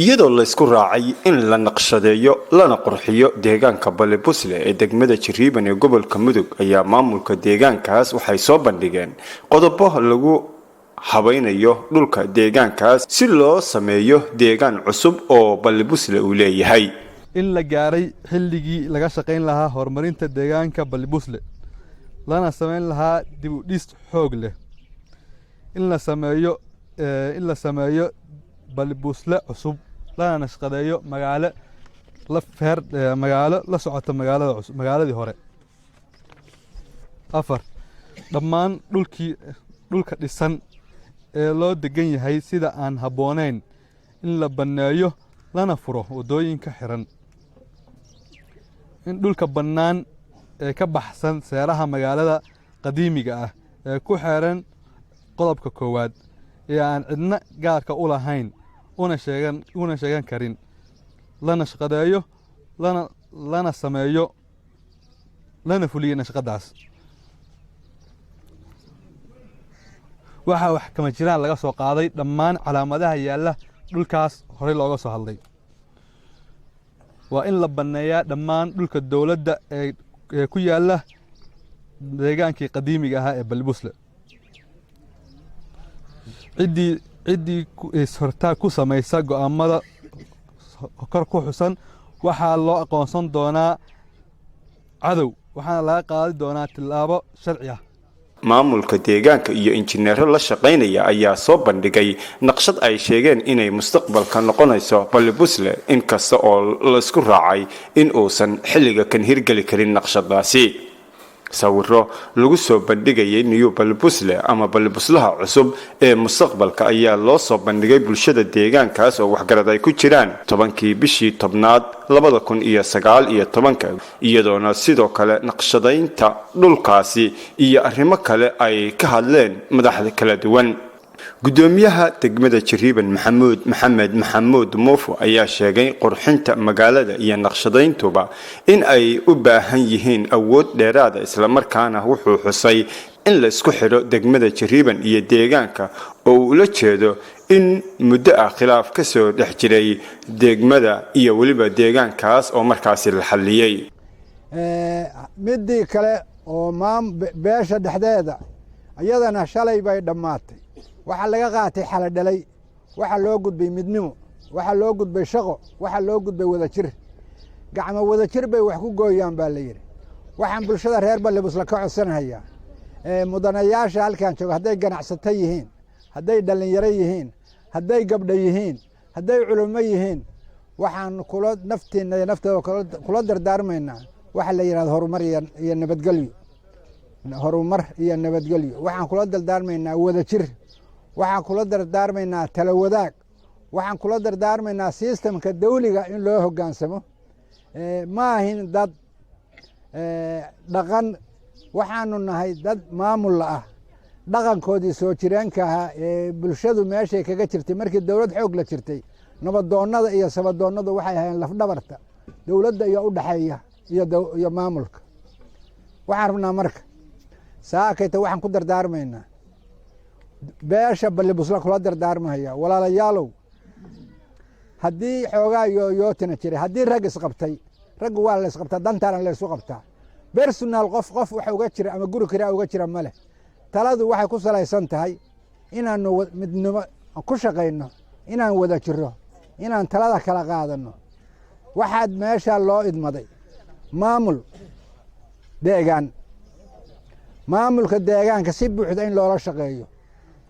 iyadoo la isku raacay in la naqshadeeyo lana qurxiyo deegaanka Balibusle ee degmada Jariban ee gobolka Mudug ayaa maamulka deegaankaas waxay soo bandhigeen qodobo lagu habaynayo dhulka deegaankaas si loo sameeyo deegaan cusub oo Balibusle uu leeyahay in la gaaray xilligii laga shaqeyn lahaa horumarinta deegaanka Balibusle lana sameyn lahaa dib u dhis xoog leh in la sameeyo Balibusle cusub lana nashqadeeyo magaalo la socota magaaladii hore afar dhammaan dhulka dhisan ee loo degan yahay sida aan habooneyn in la baneeyo lana furo wadooyinka xiran in dhulka bannaan ee ka baxsan seeraha magaalada qadiimiga ah ee ku xeeran qodobka koowaad ee aan cidna gaarka u lahayn una sheegan karin lana shaqadeeyo lana sameeyo lana fuliyo nashqadaas waxa wax kama jiraan laga soo qaaday dhammaan calaamadaha yaala dhulkaas hore looga soo hadlay waa in la baneeyaa dhammaan dhulka dawladda ee ku yaala deegaankii qadiimiga ahaa ee Balibusle ciddii hortaag ku samaysa go'aamada kor ku xusan waxaa loo aqoonsan doonaa cadow waxaana laga qaadi doonaa tilaabo sharci ah maamulka deegaanka iyo injineero la shaqeynaya ayaa soo bandhigay naqshad ay sheegeen inay mustaqbalka noqonayso Balibusle inkasta oo la isku raacay in uusan xilliga kan hirgali karin naqshadaasi sawiro lagu soo bandhigay New Balibusle ama Balibuslaha cusub ee mustaqbalka ayaa loo soo bandhigay bulshada deegaankaas oo waxgarad ay ku jiraan 10kii bishii tobnaad 2019 iyadoona sidoo kale naqshadaynta dhulkaasi iyo arrimo kale ay ka hadleen madaxda kala duwan gudoomiyaha degmada Jariban Maxamed Moofo ayaa sheegay qurxinta magaalada iyo naqshadayntuba in ay u baahan yihiin awood dheeraad isla markaana wuxuu xusay in la isku xiro degmada Jariban iyo deegaanka oo uu la jeedo in muddo khilaaf ka soo dhex jiray degmada iyo waliba deegaankaas oo markaas la xaliyay midii kale oo beesha dhexdeeda ayadana shalay bay dhamaatay waxa laga qaatay xaladhalay waxa loo gudbay midnimo waxa loo gudbay shaqo waxa loo gudbay wadajir gacmo wadajir bay wax ku gooyaan baa la yiri waxaan bulshada reer Balibusle ka codsanayaa mudanayaasha halkan jooga haday ganacsato yihiin haday dhalinyaro yihiin haday gabdho yihiin haday culimo yihiin waxaan kula nafteeda kula dardaarmaynaa waxa la yiraahdo horumar iyo nabadgelyo waxaan kula dardaarmaynaa wadajir waxaan kula dardaarmaynaa talo wadaag waxaan kula dardaarmaynaa systemka dawliga in loo hogaansamo ma ahin dad dhaqan waxaanu nahay dad maamul ah dhaqankoodii soo jireenka ah ee bulshadu meeshay kaga jirtay markii dawlad xoog la jirtay nabadoonnada iyo sabadoonnadu waxay hayeen laf dhabarta dawladda iyo u dhaxeeya iyo maamulka waxaan rabnaa marka saakayta waxaan ku dardaarmaynaa beesha Balibusle kula dardaarmaya walaalayaalow haddii xoogaa yootina jiray haddii rag isqabtay rag waa la isqabtaa dantaana la isu qabtaa personal qof waxa uga jira ama guri kira uga jira male taladu waxay ku salaysan tahay inaanu midnimo ku shaqeyno inaan wada jiro inaan talada kala qaadano waxaad meesha loo idmaday maamulka deegaanka si buuxda in loola shaqeeyo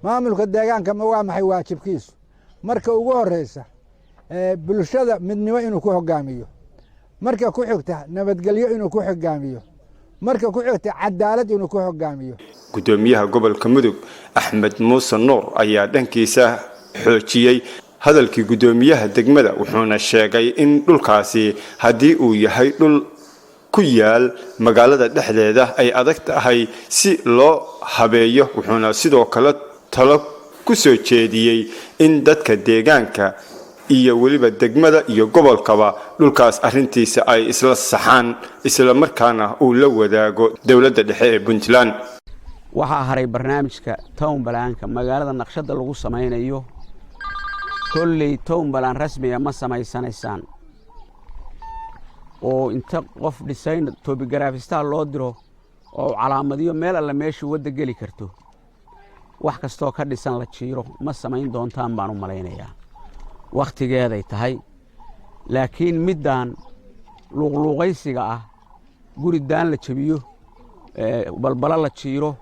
maamulka deegaanka ma waa maxay waajibkiisu marka ugu horeysa bulshada midnimo inuu ku hogaamiyo marka ku xigta nabadgelyo inuu ku hogaamiyo marka ku xigta cadaalad inuu ku hogaamiyo gudoomiyaha gobolka Mudug Axmed Muuse Nuur ayaa dhankiisa xoojiyay hadalkii gudoomiyaha degmada wuxuuna sheegay in dhulkaasi hadii uu yahay dhul ku yaal magaalada dhexdeeda ay adag tahay si loo habeeyo wuxuuna sidoo kale talo ku soo jeediyay in dadka deegaanka iyo waliba degmada iyo gobolkaba dhulkaas arintiisa ay isla saxaan isla markaana uu la wadaago dawladda dhexe ee Puntland waxa haray barnaamijka town balaanka magaalada naqshada lagu sameeyo kolley town balan rasmiya ma samaysanaysaan oo inta qof design topografista loo diro oo calaamadiyo meel alla meesha wada geli karto wax kastoo ka dhisan la jiiro ma samayn doontaan baan u malaynayaa waqtigeeday tahay laakiin midaan luuqluuqaysiga ah guri daan la jabiyo balbala la jiiro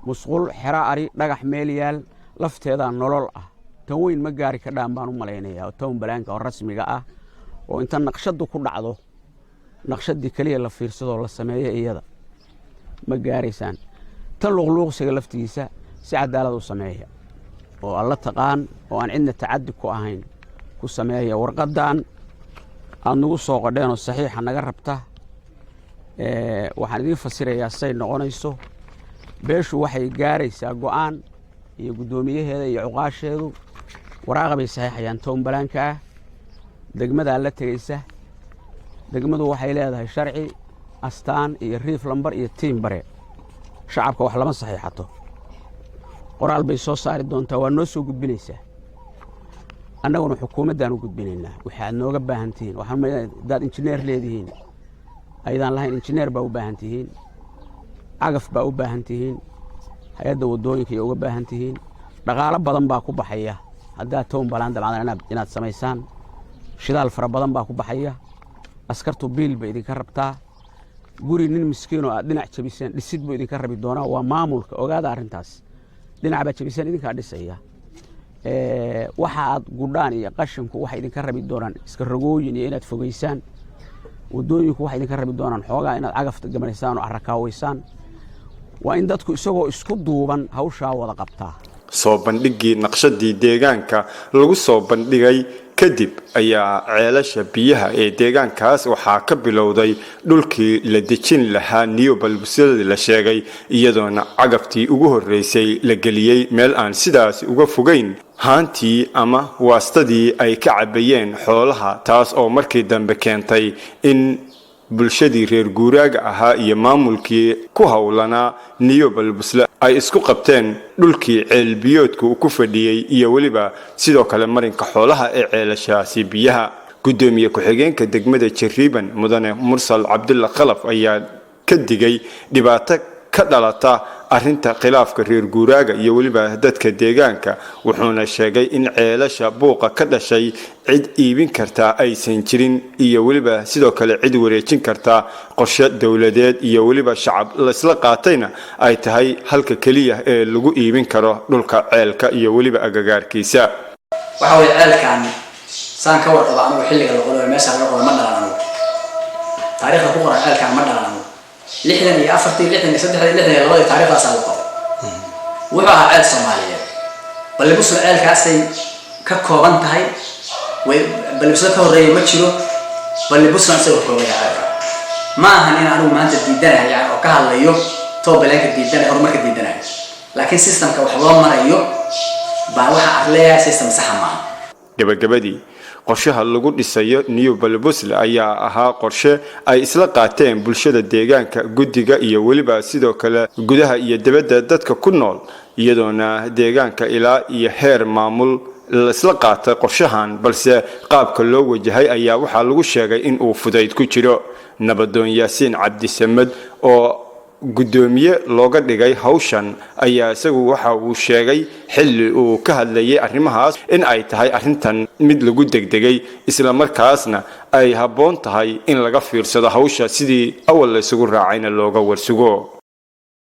musqul xira ari dhagax meel yaal lafteeda nolol ah tan weyn ma gaari ka dhaan baan u malaynayaa town balaanka oo rasmiga ah oo inta naqshadu ku dhacdo naqshadii kaliya la fiirsado la sameeyo iyada ma gaaraysaan tan luuqluuqsiga laftiisa si cadaalad u sameeya oo alla taqaan oo aan cidna tacaddi ku ahayn ku sameeya warqadan aad nagu soo qadheen oo saxiixa naga rabta waxaan idin fasirayaa say noqonayso beeshu waxay gaaraysaa go'aan iyo guddoomiyaheeda iyo cuqaasheedu waraaqa bay saxiixayaan town balaanka ah degmada la tagaysa degmadu waxay leedahay sharci astaan iyo riif lambar iyo tiim bare shacabka wax lama saxiixato qoraal bay soo saari doontaa waa noo soo gudbinaysaa annaguna xukuumaddaan u gudbinaynaa waxaad nooga baahan tihiin waxaan daad injineer leedihiin ayadaan lahayn injineer baa u baahan tihiin cagaf baa u baahan tihiin hay-adda waddooyinka iyo uga baahan tihiin dhaqaalo badan baa ku baxaya haddaad town balaan dabcadaan inaad samaysaan shidaal fara badan baa ku baxaya askartu biil bay idinka rabtaa guri nin miskiin oo aad dhinac jabiseen dhisid buu idinka rabi doonaa waa maamulka ogaada arrintaas dhinac baa jabiseen idinkaa dhisaya waxa aad gudhaan iyo qashinku waxay idinka rabi doonaan iska rogooyin iyo inaad fogeysaan waddooyinku waxay idinka rabi doonaan xoogaa inaad cagafta gamanaysaan oo arrakaawaysaan waa in dadku isagoo isku duuban hawshaa wada qabtaa soo bandhigii naqshadii deegaanka lagu soo bandhigay kadib ayaa ceelasha biyaha ee deegaankaas waxaa ka bilowday dhulkii la dejin lahaa niyo balbusyadii la sheegay iyadoona cagaftii ugu horreysay la geliyey meel aan sidaas uga fogayn haantii ama waastadii ay ka cabayeen xoolaha taas oo markii dambe keentay in bulshadii reer guuraaga ahaa iyo maamulkii ku howlanaa niyo balbusle ay isku qabteen dhulkii ceelbiyoodka uu ku fadhiyey iyo weliba sidoo kale marinka xoolaha ee ceelashaasi biyaha gudoomiye ku-xigeenka degmada Jariban mudane Mursal Cabdulla Khalaf ayaa ka digay dhibaato ka dhalata arrinta khilaafka reer guuraaga iyo weliba dadka deegaanka wuxuuna sheegay in ceelasha buuqa ka dhashay cid iibin karta aysan jirin iyo weliba sidoo kale cid wareejin karta qorshe dawladeed iyo weliba shacab la isla qaatayna ay tahay halka kaliya ee lagu iibin karo dhulka ceelka iyo weliba agagaarkiisa waxa way ceelkan saan ka warqaba anigu xilliga la qodo meesha la qodo ma dhalaan taariikhda ku qoran ceelkan ma dhalaan لحنا يا أفرتي لحنا سدح لحنا الله تعرف أسألكم وحها عاد صومالية بل بص العيال كاسي ككوبان تهاي بل بص كوري متشلو بل بص نسوي كوري عارف ما هنينا أنا ما أنت تديدنا يعني وكهل ليو توب لك تديدنا أو ما تديدنا لكن سيستم كوحوام مرة يو بروح عليها سيستم سحما gabagabadii qorshaha lagu dhisayo New Balbusle ayaa ahaa qorshe ay isla qaateen bulshada deegaanka gudiga iyo waliba sidoo kale gudaha iyo dibadda dadka ku nool iyadoona deegaanka ilaa iyo heer maamul la isla qaatay qorshahan balse qaabka loo wajahay ayaa waxa lagu sheegay in uu fudayd ku jiro nabadoon Yaasiin Cabdi Samad oo gudoomiye looga dhigay hawshan ayaa isagu waxa uu sheegay xilli uu ka hadlayay arrimahaas in ay tahay arrintan mid lagu degdegay isla markaasna ay haboon tahay in laga fiirsado hawsha sidii awal la isugu raacayna looga warsugo